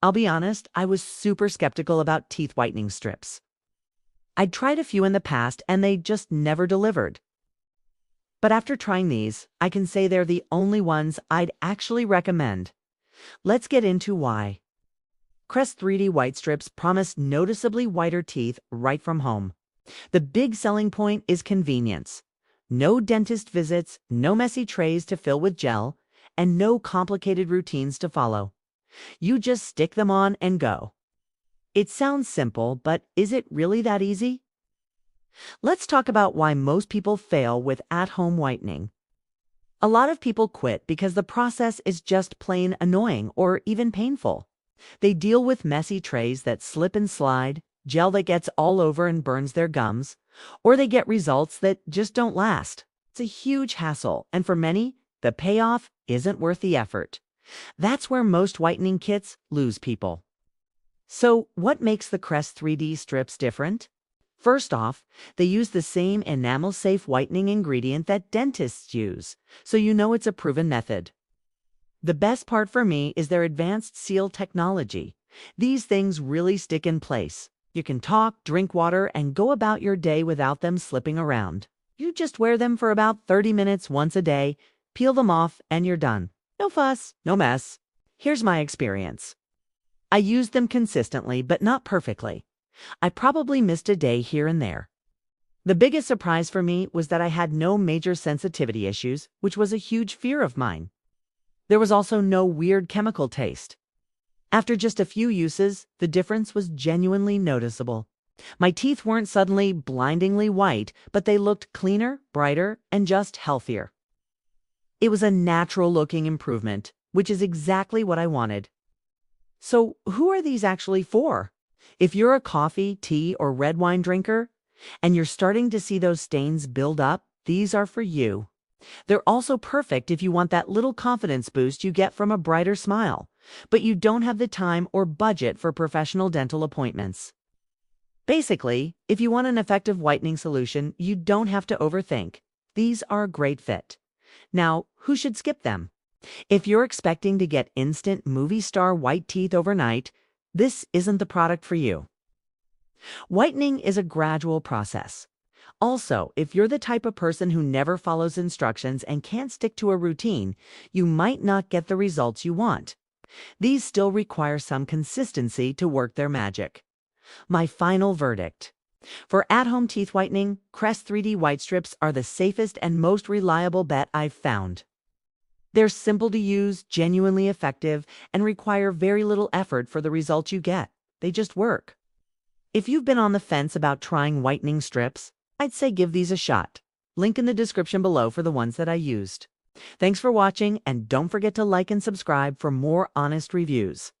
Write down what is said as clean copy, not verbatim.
I'll be honest, I was super skeptical about teeth whitening strips. I'd tried a few in the past and they just never delivered. But after trying these, I can say they're the only ones I'd actually recommend. Let's get into why. Crest 3D WhiteStrips promise noticeably whiter teeth right from home. The big selling point is convenience. No dentist visits, no messy trays to fill with gel, and no complicated routines to follow. You just stick them on and go. It sounds simple, but is it really that easy? Let's talk about why most people fail with at-home whitening. A lot of people quit because the process is just plain annoying or even painful. They deal with messy trays that slip and slide, gel that gets all over and burns their gums, or they get results that just don't last. It's a huge hassle, and for many, the payoff isn't worth the effort. That's where most whitening kits lose people. So, what makes the Crest 3D strips different? First off, they use the same enamel-safe whitening ingredient that dentists use, so you know it's a proven method. The best part for me is their advanced seal technology. These things really stick in place. You can talk, drink water, and go about your day without them slipping around. You just wear them for about 30 minutes once a day, peel them off, and you're done. No fuss, no mess. Here's my experience. I used them consistently, but not perfectly. I probably missed a day here and there. The biggest surprise for me was that I had no major sensitivity issues, which was a huge fear of mine. There was also no weird chemical taste. After just a few uses, the difference was genuinely noticeable. My teeth weren't suddenly blindingly white, but they looked cleaner, brighter, and just healthier. It was a natural-looking improvement, which is exactly what I wanted. So, who are these actually for? If you're a coffee, tea, or red wine drinker, and you're starting to see those stains build up, these are for you. They're also perfect if you want that little confidence boost you get from a brighter smile, but you don't have the time or budget for professional dental appointments. Basically, if you want an effective whitening solution, you don't have to overthink. These are a great fit. Now, who should skip them? If you're expecting to get instant movie star white teeth overnight, this isn't the product for you. Whitening is a gradual process. Also, if you're the type of person who never follows instructions and can't stick to a routine, you might not get the results you want. These still require some consistency to work their magic. My final verdict. For at-home teeth whitening, Crest 3D WhiteStrips are the safest and most reliable bet I've found. They're simple to use, genuinely effective, and require very little effort for the results you get. They just work. If you've been on the fence about trying whitening strips, I'd say give these a shot. Link in the description below for the ones that I used. Thanks for watching, and don't forget to like and subscribe for more honest reviews.